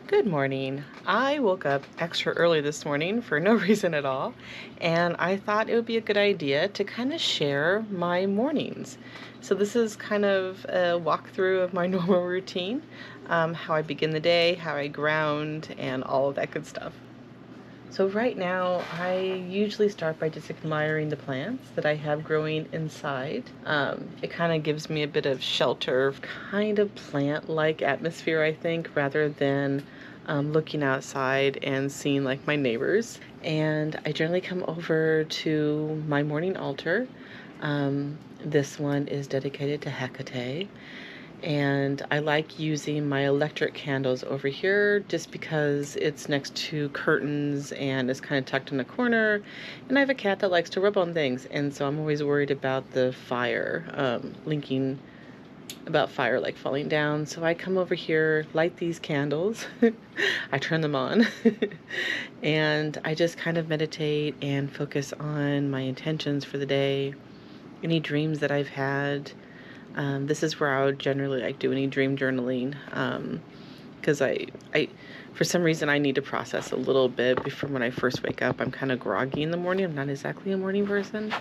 Good morning. I woke up extra early this morning for no reason at all, and I thought it would be a good idea to kind of share my mornings. So this is kind of a walkthrough of my normal routine, how I begin the day, how I ground, and all of that good stuff. So right now, I usually start by just admiring the plants that I have growing inside. It kind of gives me a bit of shelter, kind of plant-like atmosphere, I think, rather than looking outside and seeing like my neighbors. And I generally come over to my morning altar. This one is dedicated to Hecate. And I like using my electric candles over here just because it's next to curtains and it's kind of tucked in a corner, and I have a cat that likes to rub on things, and so I'm always worried about the fire, about fire like falling down. So I come over here, light these candles, I turn them on, and I just kind of meditate and focus on my intentions for the day, any dreams that I've had. This is where I would generally like do any dream journaling, because I for some reason I need to process a little bit before when I first wake up. I'm kind of groggy in the morning. I'm not exactly a morning person.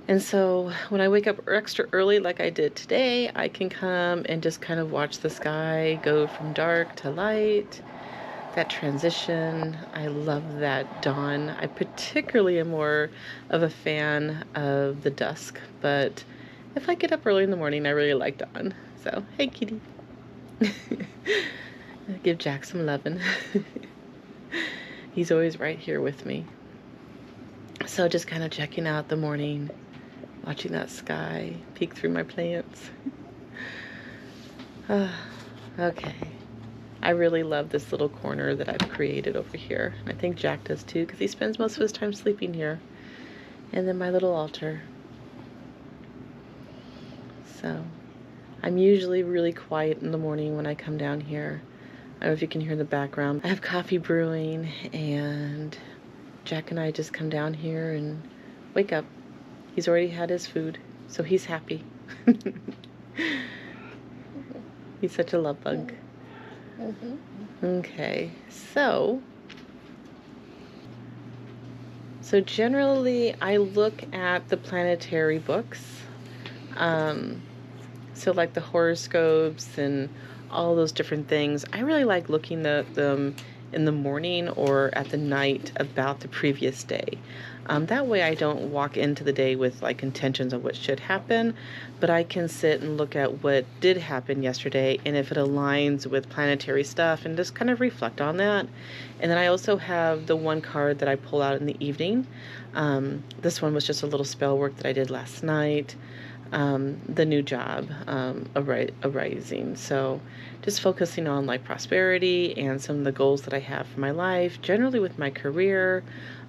And so when I wake up extra early like I did today, I can come and just kind of watch the sky go from dark to light. That transition, I love that dawn. I particularly am more of a fan of the dusk, but if I get up early in the morning, I really like dawn. So, hey kitty. Give Jack some lovin'. He's always right here with me. So just kind of checking out the morning, watching that sky, peek through my plants. Okay. I really love this little corner that I've created over here. I think Jack does too, because he spends most of his time sleeping here. And then my little altar. So I'm usually really quiet in the morning when I come down here. I don't know if you can hear in the background. I have coffee brewing, and Jack and I just come down here and wake up. He's already had his food, so he's happy. He's such a love bug. Okay, so generally I look at the planetary books. So like the horoscopes and all those different things. I really like looking at them in the morning or at the night about the previous day. That way I don't walk into the day with like intentions of what should happen, but I can sit and look at what did happen yesterday and if it aligns with planetary stuff and just kind of reflect on that. And then I also have the one card that I pull out in the evening. This one was just a little spell work that I did last night. The new job, arising. So just focusing on like prosperity and some of the goals that I have for my life, generally with my career,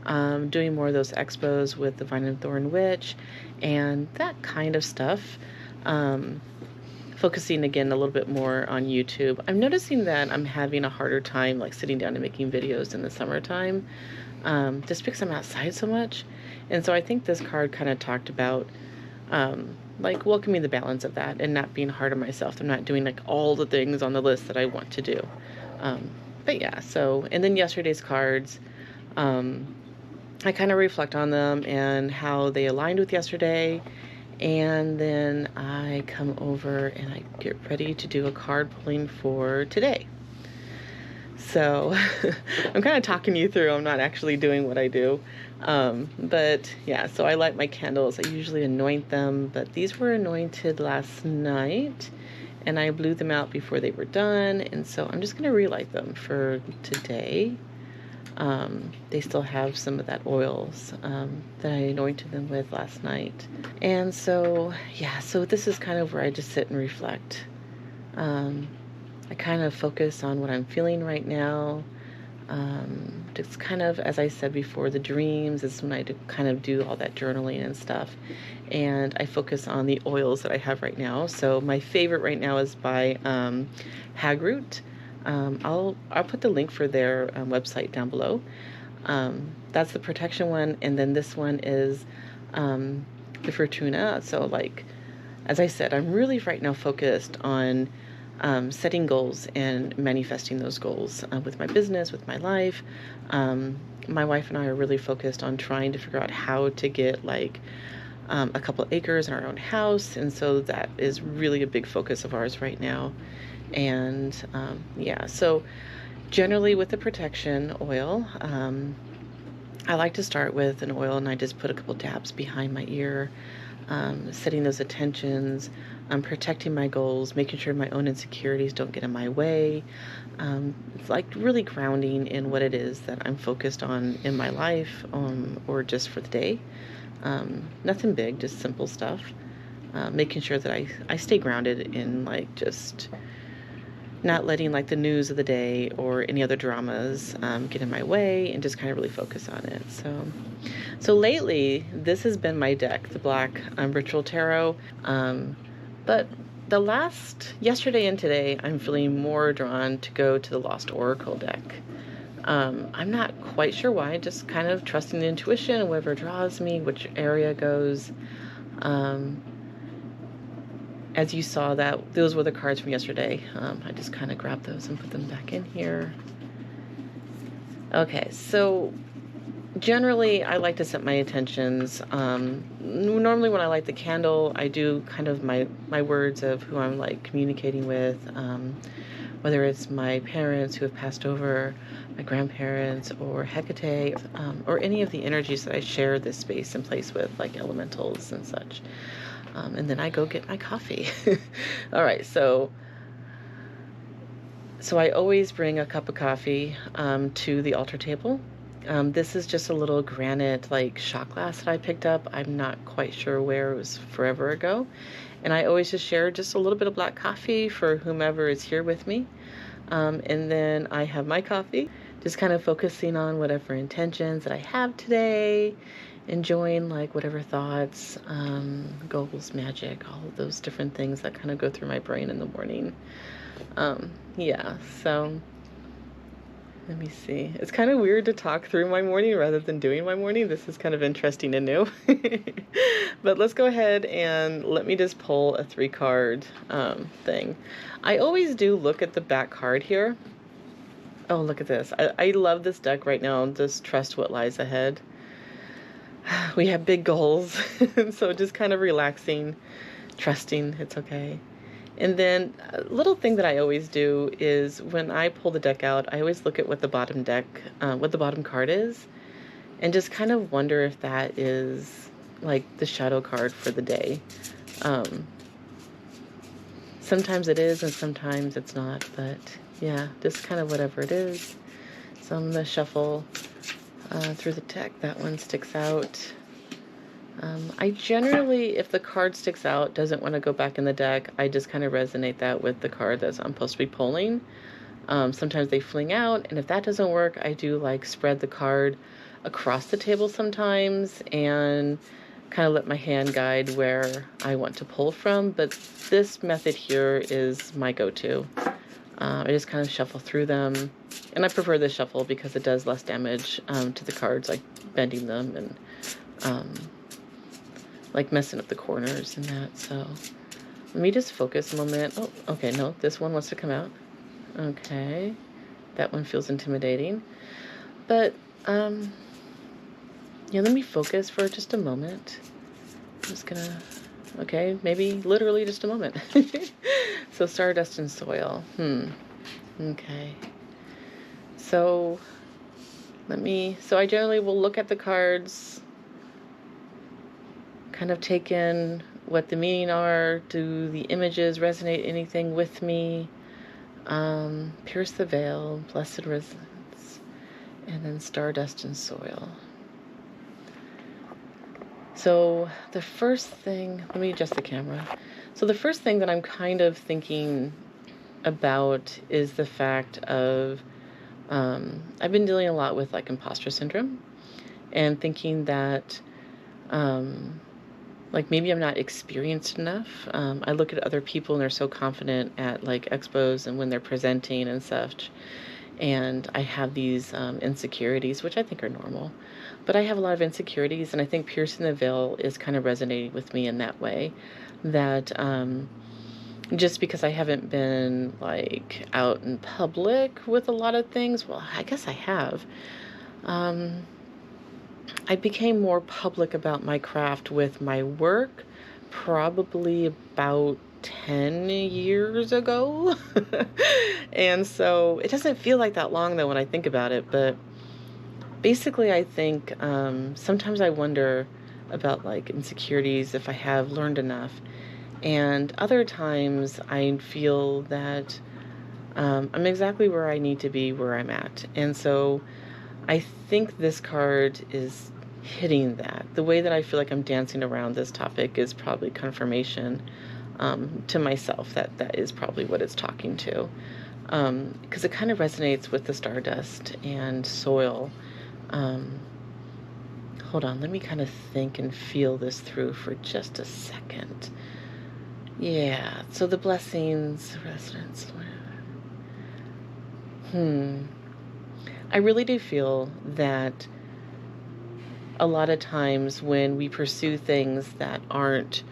doing more of those expos with the Vine and Thorn Witch and that kind of stuff. Focusing again a little bit more on YouTube. I'm noticing that I'm having a harder time like sitting down and making videos in the summertime, just because I'm outside so much. And so I think this card kind of talked about like welcoming the balance of that and not being hard on myself. I'm not doing like all the things on the list that I want to do. But yeah, so, and then yesterday's cards, I kind of reflect on them and how they aligned with yesterday. And then I come over and I get ready to do a card pulling for today. So I'm kind of talking you through. I'm not actually doing what I do. But yeah, so I light my candles. I usually anoint them, but these were anointed last night and I blew them out before they were done. And so I'm just going to relight them for today. They still have some of that oils that I anointed them with last night. And so, yeah, so this is kind of where I just sit and reflect. I kind of focus on what I'm feeling right now. Just kind of, as I said before, the dreams is when I kind of do all that journaling and stuff. And I focus on the oils that I have right now. So my favorite right now is by Hagroot. I'll put the link for their website down below. That's the protection one. And then this one is the Fortuna. So like, as I said, I'm really right now focused on setting goals and manifesting those goals with my business, with my life. My wife and I are really focused on trying to figure out how to get like a couple acres in our own house. And so that is really a big focus of ours right now. And yeah, so generally with the protection oil, I like to start with an oil and I just put a couple dabs behind my ear, setting those intentions, protecting my goals, making sure my own insecurities don't get in my way. It's like really grounding in what it is that I'm focused on in my life, or just for the day. Nothing big, just simple stuff. Making sure that I stay grounded in like just not letting like the news of the day or any other dramas get in my way, and just kind of really focus on it. So lately, this has been my deck, the Black Ritual Tarot. But yesterday and today, I'm feeling more drawn to go to the Lost Oracle deck. I'm not quite sure why, just kind of trusting the intuition, whoever draws me, which area goes. As you saw, those were the cards from yesterday. I just kind of grabbed those and put them back in here. Okay, so generally I like to set my intentions. Normally when I light the candle, I do kind of my words of who I'm like communicating with, whether it's my parents who have passed over, my grandparents, or Hecate, or any of the energies that I share this space and place with, like elementals and such. And then I go get my coffee. All right, so I always bring a cup of coffee to the altar table. This is just a little granite like shot glass that I picked up. I'm not quite sure where, it was forever ago. And I always just share just a little bit of black coffee for whomever is here with me. And then I have my coffee, just kind of focusing on whatever intentions that I have today, enjoying like whatever thoughts, goals, magic, all of those different things that kind of go through my brain in the morning. Yeah, so let me see. It's kind of weird to talk through my morning rather than doing my morning. This is kind of interesting and new. But let's go ahead and let me just pull a 3-card thing. I always do look at the back card here. Oh, look at this. I love this deck right now. Just trust what lies ahead. We have big goals, so just kind of relaxing, trusting it's okay. And then a little thing that I always do is when I pull the deck out, I always look at what the bottom card is, and just kind of wonder if that is like the shadow card for the day. Sometimes it is and sometimes it's not, but yeah, just kind of whatever it is. So I'm gonna shuffle through the deck. That one sticks out. I generally, if the card sticks out, doesn't want to go back in the deck, I just kind of resonate that with the card that I'm supposed to be pulling. Sometimes they fling out, and if that doesn't work, I do like spread the card across the table sometimes and kind of let my hand guide where I want to pull from. But this method here is my go-to. I just kind of shuffle through them, and I prefer this shuffle because it does less damage to the cards, like bending them and like messing up the corners and that. So let me just focus a moment. Oh, okay, no, this one wants to come out. Okay, that one feels intimidating, but yeah, let me focus for just a moment. I'm just gonna, okay, maybe literally just a moment. So stardust and soil. Okay. So I generally will look at the cards, kind of take in what the meaning are. Do the images resonate anything with me? Pierce the veil, blessed resonance, and then stardust and soil. So the first thing, let me adjust the camera. So the first thing that I'm kind of thinking about is the fact of, I've been dealing a lot with like imposter syndrome, and thinking that, like maybe I'm not experienced enough. I look at other people and they're so confident at like expos and when they're presenting and such. And I have these insecurities, which I think are normal. But I have a lot of insecurities, and I think piercing the veil is kind of resonating with me in that way. That just because I haven't been like out in public with a lot of things. Well, I guess I have. Um, I became more public about my craft with my work probably about 10 years ago. And so it doesn't feel like that long though when I think about it, but basically I think sometimes I wonder about like insecurities if I have learned enough. And other times I feel that I'm exactly where I need to be where I'm at. And so I think this card is hitting that. The way that I feel like I'm dancing around this topic is probably confirmation to myself that that is probably what it's talking to. Because it kind of resonates with the stardust and soil. Um, Hold on, let me kind of think and feel this through for just a second. Yeah, so the blessings, residents. I really do feel that a lot of times when we pursue things that aren't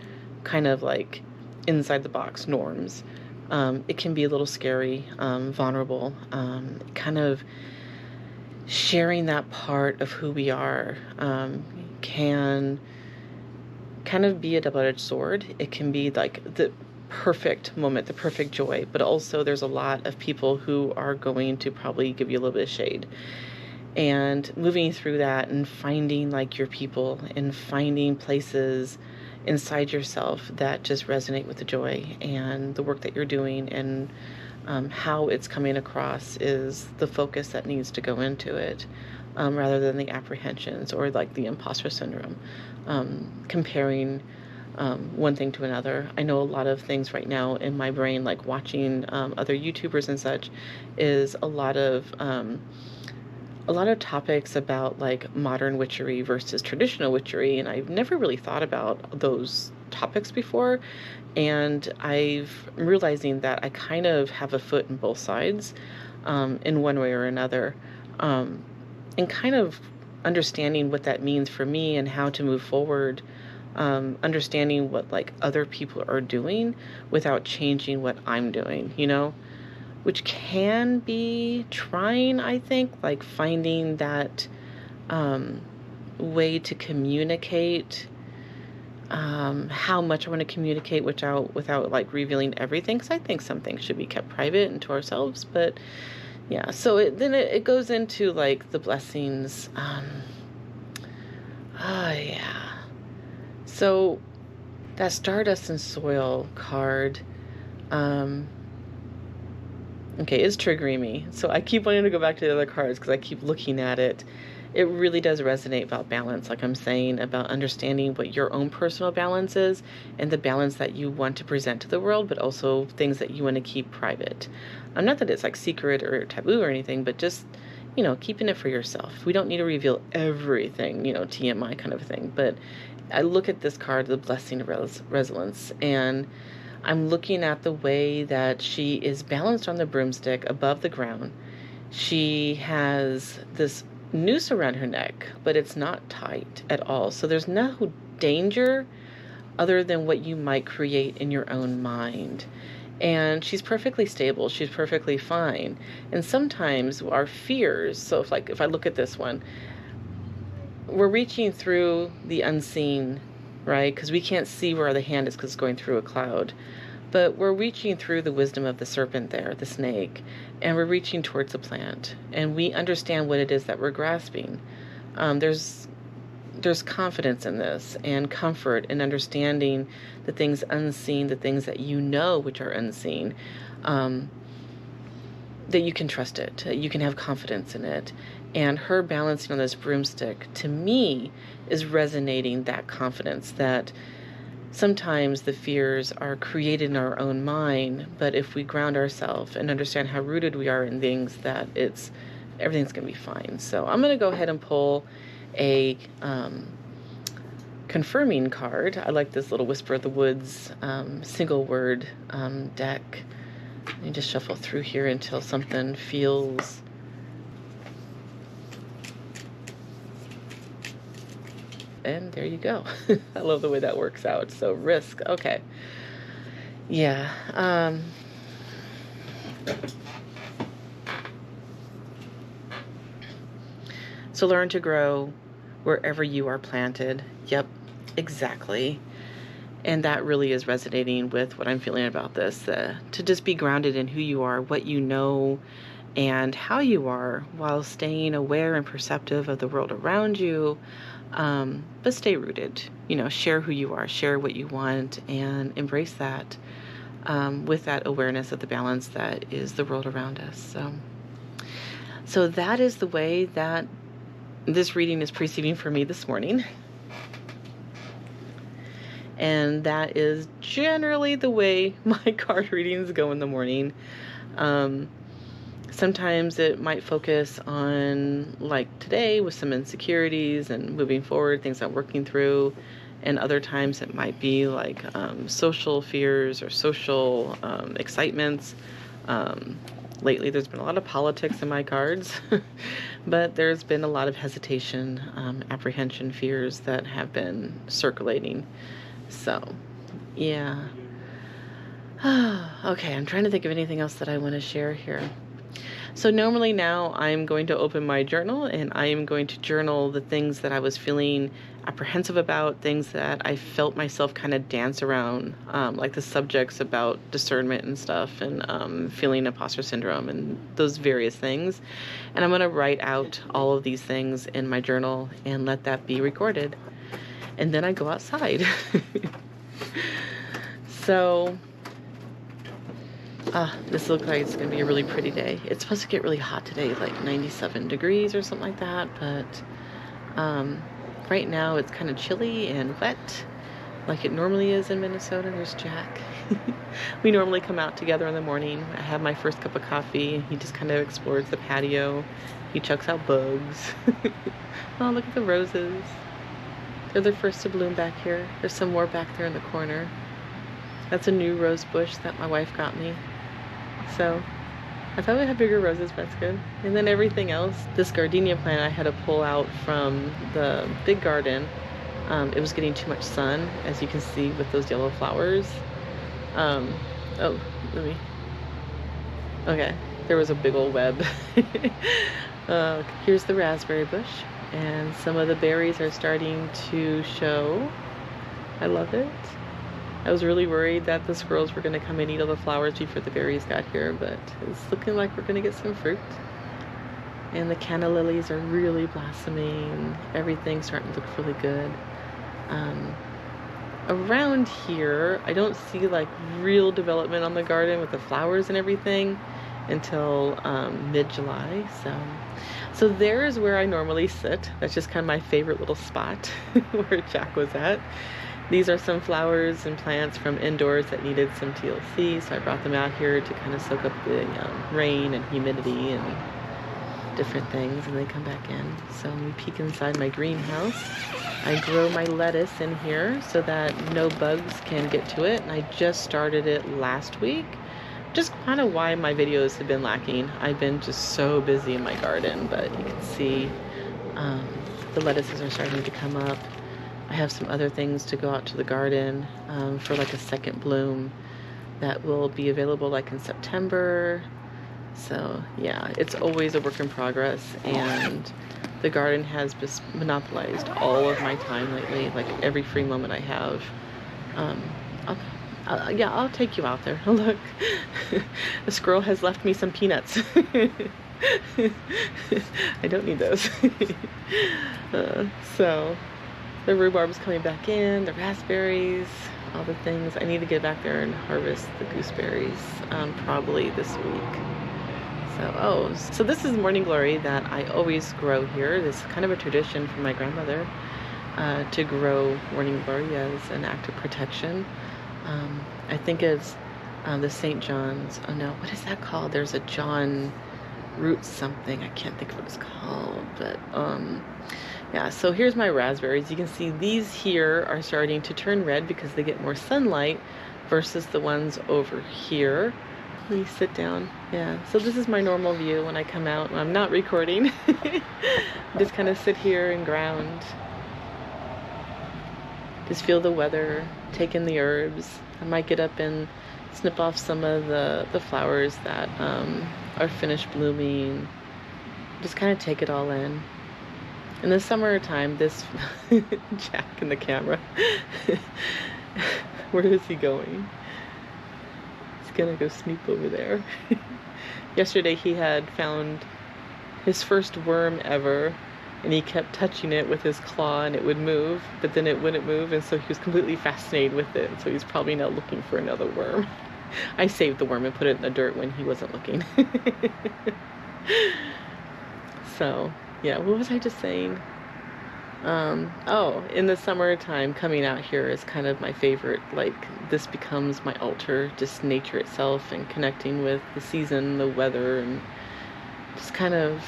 kind of like inside the box norms, it can be a little scary, vulnerable, kind of sharing that part of who we are can kind of be a double-edged sword. It can be like the perfect moment, the perfect joy, but also there's a lot of people who are going to probably give you a little bit of shade. And moving through that and finding like your people and finding places inside yourself that just resonate with the joy and the work that you're doing and how it's coming across is the focus that needs to go into it, rather than the apprehensions or like the imposter syndrome, comparing one thing to another. I know a lot of things right now in my brain, like watching other YouTubers and such, is a lot of topics about like modern witchery versus traditional witchery, and I've never really thought about those topics before. And I'm realizing that I kind of have a foot in both sides, in one way or another, and kind of understanding what that means for me and how to move forward, understanding what like other people are doing without changing what I'm doing, which can be trying, I think, like finding that way to communicate how much I want to communicate without like revealing everything, because I think some things should be kept private and to ourselves. But yeah, so it goes into like the blessings. Oh yeah. So that Stardust and Soil card, okay, it's triggering me. So I keep wanting to go back to the other cards because I keep looking at it. It really does resonate about balance, like I'm saying, about understanding what your own personal balance is and the balance that you want to present to the world, but also things that you want to keep private. Not that it's like secret or taboo or anything, but just, keeping it for yourself. We don't need to reveal everything, TMI kind of thing. But I look at this card, the Blessing of Resilience, and I'm looking at the way that she is balanced on the broomstick above the ground. She has this noose around her neck, but it's not tight at all. So there's no danger other than what you might create in your own mind. And she's perfectly stable. She's perfectly fine. And sometimes our fears, so if I look at this one, we're reaching through the unseen, right? Because we can't see where the hand is because it's going through a cloud. But we're reaching through the wisdom of the serpent there, the snake, and we're reaching towards the plant. And we understand what it is that we're grasping. There's confidence in this and comfort in understanding the things unseen, the things that which are unseen, that you can trust it, you can have confidence in it. And her balancing on this broomstick, to me, is resonating that confidence that sometimes the fears are created in our own mind, but if we ground ourselves and understand how rooted we are in things, that everything's going to be fine. So I'm going to go ahead and pull a confirming card. I like this little Whisper of the Woods single word deck. Let me just shuffle through here until something feels and there you go. I love the way that works out. So risk. Okay. Yeah. So learn to grow wherever you are planted. Yep, exactly. And that really is resonating with what I'm feeling about this, to just be grounded in who you are, what you know, and how you are, while staying aware and perceptive of the world around you, but stay rooted. Share who you are, share what you want, and embrace that, with that awareness of the balance that is the world around us. So that is the way that this reading is proceeding for me this morning. And that is generally the way my card readings go in the morning. Sometimes it might focus on, like today, with some insecurities and moving forward, things I'm working through. And other times it might be like social fears or social excitements. Lately there's been a lot of politics in my cards, but there's been a lot of hesitation, apprehension, fears that have been circulating. So, yeah. Okay, I'm trying to think of anything else that I want to share here. So normally now I'm going to open my journal and I am going to journal the things that I was feeling apprehensive about, things that I felt myself kind of dance around, like the subjects about discernment and stuff, and feeling imposter syndrome and those various things. And I'm going to write out all of these things in my journal and let that be recorded. And then I go outside. So, this looks like it's going to be a really pretty day. It's supposed to get really hot today, like 97 degrees or something like that. But right now it's kind of chilly and wet, like it normally is in Minnesota. There's Jack. We normally come out together in the morning. I have my first cup of coffee. He just kind of explores the patio. He chucks out bugs. Oh, look at the roses. They're the first to bloom back here. There's some more back there in the corner. That's a new rose bush that my wife got me. So I thought we had bigger roses, but that's good. And then everything else, this gardenia plant I had to pull out from the big garden. It was getting too much sun, as you can see with those yellow flowers. Okay, there was a big old web. Here's the raspberry bush. And some of the berries are starting to show. I love it. I was really worried that the squirrels were going to come and eat all the flowers before the berries got here, but it's looking like we're going to get some fruit. And the canna lilies are really blossoming. Everything's starting to look really good. Around here, I don't see like real development on the garden with the flowers and everything until mid-July. So there's where I normally sit. That's just kind of my favorite little spot where Jack was at. These are some flowers and plants from indoors that needed some TLC, so I brought them out here to kind of soak up the rain and humidity and different things, and they come back in. So we peek inside my greenhouse. I grow my lettuce in here so that no bugs can get to it, and I just started it last week. Just kind of why my videos have been lacking. I've been just so busy in my garden, but you can see the lettuces are starting to come up. I have some other things to go out to the garden for like a second bloom that will be available like in September. So yeah, it's always a work in progress, and the garden has just monopolized all of my time lately. Like every free moment I have. I'll take you out there. Look, a squirrel has left me some peanuts. I don't need those. So the rhubarb's coming back in, the raspberries, all the things. I need to get back there and harvest the gooseberries probably this week. So this is morning glory that I always grow here. This is kind of a tradition from my grandmother to grow morning glory as an act of protection. I think it's the St. John's. Oh no, what is that called? There's a John root something. I can't think of what it's called, but yeah. So here's my raspberries. You can see these here are starting to turn red because they get more sunlight versus the ones over here. Let me sit down. Yeah, so this is my normal view when I come out. I'm not recording. Just kind of sit here and ground. Just feel the weather, take in the herbs. I might get up and snip off some of the flowers that are finished blooming. Just kind of take it all in. In the summertime, this Jack in the camera. Where is he going? He's gonna go snoop over there. Yesterday he had found his first worm ever, and he kept touching it with his claw and it would move, but then it wouldn't move, and so he was completely fascinated with it, so he's probably now looking for another worm. I saved the worm and put it in the dirt when he wasn't looking. So, yeah, what was I just saying? Oh, in the summertime, coming out here is kind of my favorite. Like, this becomes my altar, just nature itself and connecting with the season, the weather, and just kind of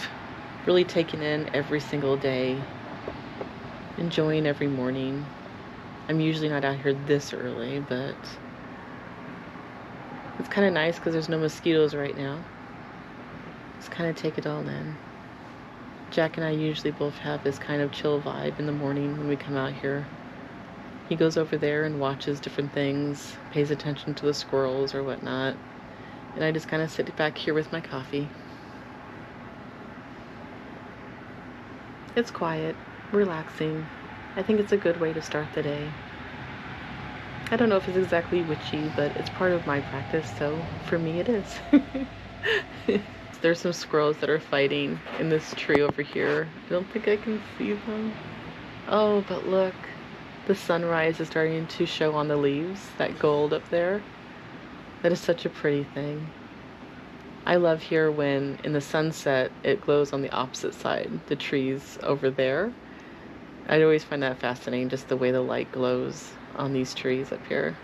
really taking in every single day, enjoying every morning. I'm usually not out here this early, but it's kind of nice because there's no mosquitoes right now. Just kind of take it all in. Jack and I usually both have this kind of chill vibe in the morning when we come out here. He goes over there and watches different things, pays attention to the squirrels or whatnot, and I just kind of sit back here with my coffee. It's quiet, relaxing. I think it's a good way to start the day. I don't know if it's exactly witchy, but it's part of my practice, so for me it is. There's some squirrels that are fighting in this tree over here. I don't think I can see them. Oh, but look. The sunrise is starting to show on the leaves. That gold up there. That is such a pretty thing. I love here when in the sunset it glows on the opposite side. The trees over there. I always find that fascinating, just the way the light glows on these trees up here.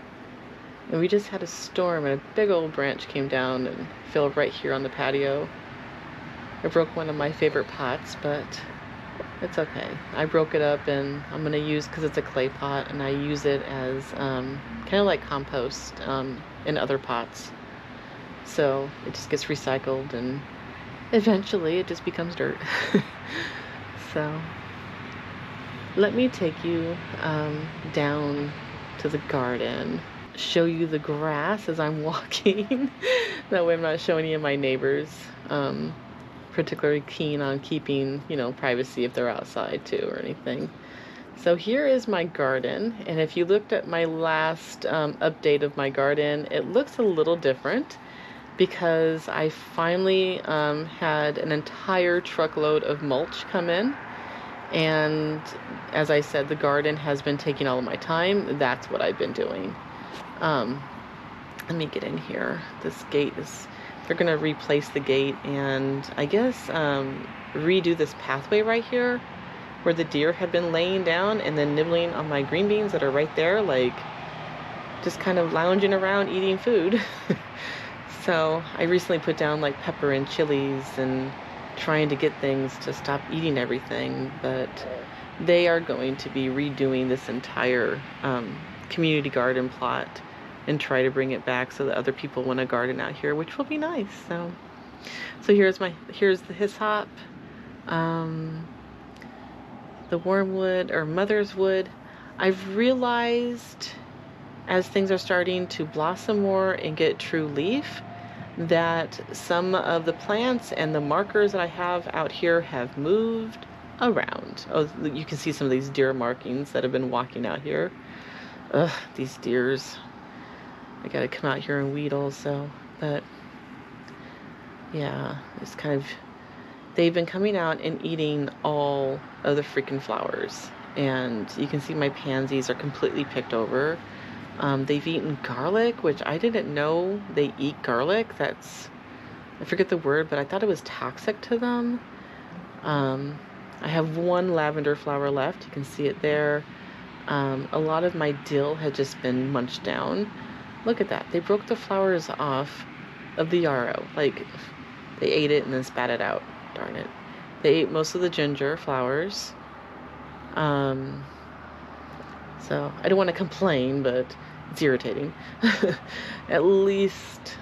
And we just had a storm and a big old branch came down and fell right here on the patio. I broke one of my favorite pots, but it's okay. I broke it up and I'm going to use, because it's a clay pot, and I use it as kind of like compost in other pots. So it just gets recycled and eventually it just becomes dirt. So let me take you down to the garden. Show you the grass as I'm walking. That way I'm not showing any of my neighbors. Particularly keen on keeping, privacy if they're outside too or anything. So here is my garden, and if you looked at my last update of my garden, it looks a little different because I finally had an entire truckload of mulch come in. And as I said, the garden has been taking all of my time. That's what I've been doing. Let me get in here. This gate is, they're going to replace the gate and I guess redo this pathway right here where the deer have been laying down and then nibbling on my green beans that are right there, like just kind of lounging around eating food. So I recently put down like pepper and chilies and trying to get things to stop eating everything, but they are going to be redoing this entire community garden plot and try to bring it back so that other people want to garden out here, which will be nice. So here's the hyssop, the wormwood or mother's wood. I've realized as things are starting to blossom more and get true leaf that some of the plants and the markers that I have out here have moved around. Oh, you can see some of these deer markings that have been walking out here. Ugh, these deers. I gotta come out here and weed also. But yeah, it's kind of, they've been coming out and eating all of the freaking flowers. And you can see my pansies are completely picked over. They've eaten garlic, which I didn't know they eat garlic. I forget the word, but I thought it was toxic to them. I have one lavender flower left. You can see it there. A lot of my dill had just been munched down. Look at that. They broke the flowers off of the yarrow. Like, they ate it and then spat it out. Darn it. They ate most of the ginger flowers. So I don't want to complain, but it's irritating. At least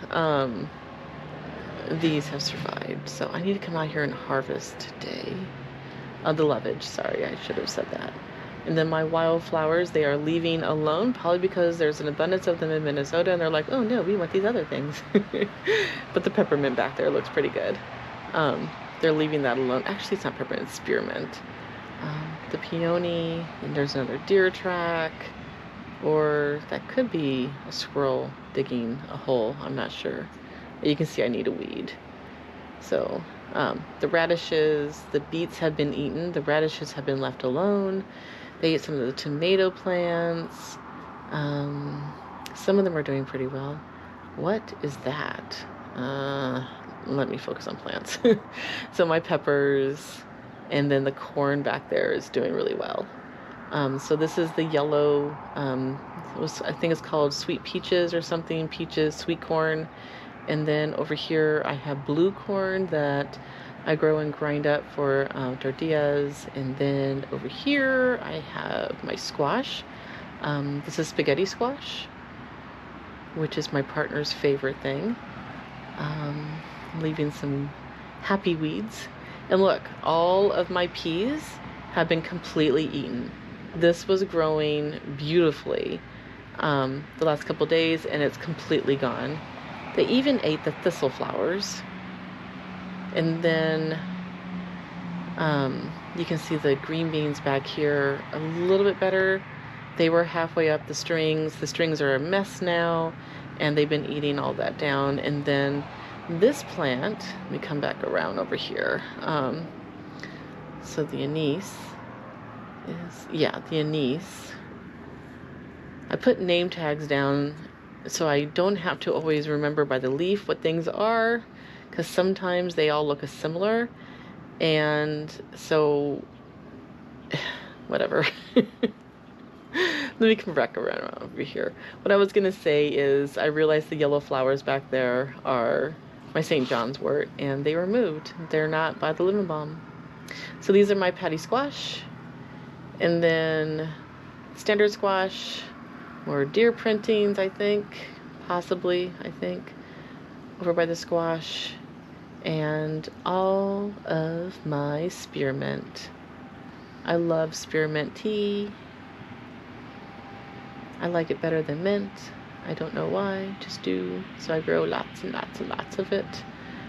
these have survived. So I need to come out here and harvest today. The lovage, sorry, I should have said that. And then my wildflowers, they are leaving alone, probably because there's an abundance of them in Minnesota, and they're like, oh no, we want these other things. But the peppermint back there looks pretty good. They're leaving that alone. Actually, it's not peppermint, it's spearmint. The peony, and there's another deer track, or that could be a squirrel digging a hole, I'm not sure. You can see I need a weed. So the radishes, the beets have been eaten, the radishes have been left alone. They ate some of the tomato plants. Some of them are doing pretty well. What is that? Let me focus on plants. So my peppers, and then the corn back there is doing really well. So this is the yellow, I think it's called sweet peaches or something, peaches, sweet corn. And then over here I have blue corn that I grow and grind up for tortillas. And then over here I have my squash. This is spaghetti squash, which is my partner's favorite thing. Leaving some happy weeds. And look, all of my peas have been completely eaten. This was growing beautifully the last couple days, and it's completely gone. They even ate the thistle flowers. And then you can see the green beans back here a little bit better. They were halfway up the strings. The strings are a mess now, and they've been eating all that down. And then this plant, let me come back around over here. So the anise is, the anise. I put name tags down so I don't have to always remember by the leaf what things are, because sometimes they all look similar. And so, whatever. Let me come back around over here. What I was going to say is I realized the yellow flowers back there are my St. John's wort, and they were moved. They're not by the living balm. So these are my patty squash, and then standard squash, more deer printings, I think, possibly, over by the squash, and all of my spearmint. I love spearmint tea. I like it better than mint. I don't know why, just do. So I grow lots and lots and lots of it.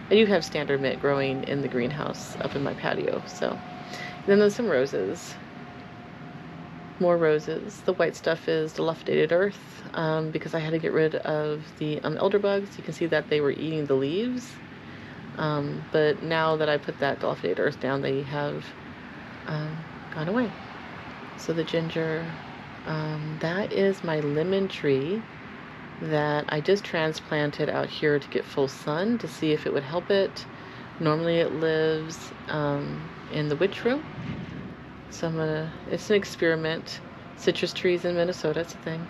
I do have standard mint growing in the greenhouse up in my patio. So then there's some roses. More roses. The white stuff is dilapidated earth because I had to get rid of the elder bugs. You can see that they were eating the leaves. But now that I put that dilapidated earth down, they have gone away. So the ginger, that is my lemon tree that I just transplanted out here to get full sun to see if it would help it. Normally it lives in the witch room. So it's an experiment. Citrus trees in Minnesota, it's a thing.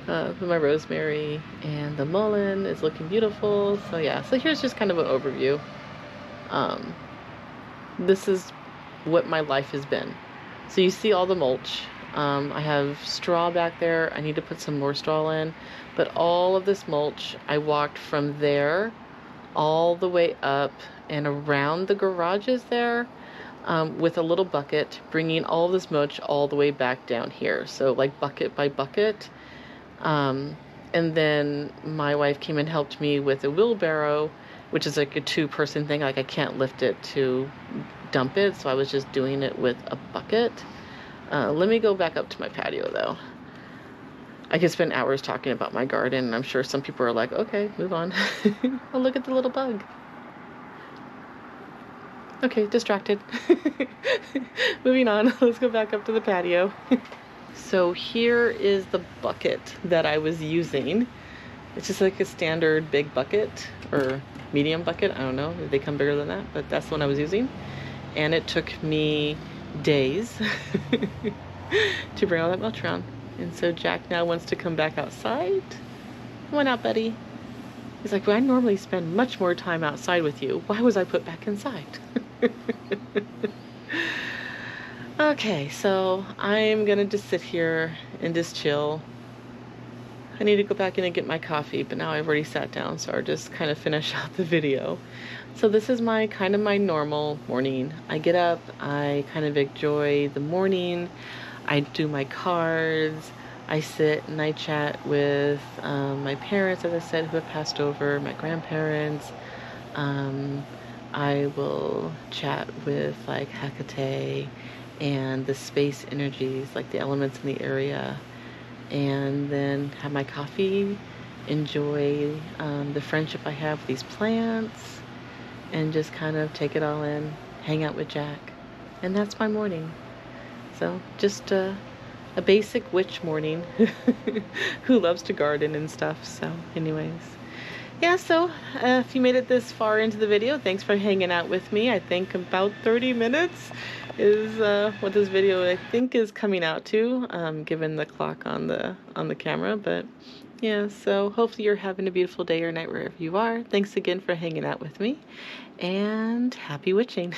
My rosemary and the mullein is looking beautiful. So yeah, so here's just kind of an overview. This is what my life has been. So you see all the mulch. I have straw back there. I need to put some more straw in. But all of this mulch, I walked from there all the way up and around the garages there with a little bucket, bringing all of this mulch all the way back down here. So like bucket by bucket. And then my wife came and helped me with a wheelbarrow, which is like a two-person thing. Like I can't lift it to dump it. So I was just doing it with a bucket. Let me go back up to my patio though. I could spend hours talking about my garden, and I'm sure some people are like, okay, move on. Oh, look at the little bug. Okay, distracted. Moving on, let's go back up to the patio. So here is the bucket that I was using. It's just like a standard big bucket or medium bucket. I don't know if they come bigger than that, but that's the one I was using. And it took me days to bring all that mulch around. And so Jack now wants to come back outside. Come on out, buddy. He's like, well, I normally spend much more time outside with you. Why was I put back inside? Okay, so I'm gonna just sit here and just chill. I need to go back in and get my coffee, but now I've already sat down, so I'll just kind of finish out the video. So this is my kind of my normal morning. I get up, I kind of enjoy the morning, I do my cards, I sit and I chat with my parents, as I said, who have passed over, my grandparents. I will chat with like Hecate and the space energies, like the elements in the area, and then have my coffee, enjoy the friendship I have with these plants, and just kind of take it all in, hang out with Jack. And that's my morning. So just a basic witch morning who loves to garden and stuff. So anyways, yeah, so if you made it this far into the video, thanks for hanging out with me. I think about 30 minutes is what this video I think is coming out to, given the clock on the camera. But yeah, so hopefully you're having a beautiful day or night wherever you are. Thanks again for hanging out with me, and happy witching.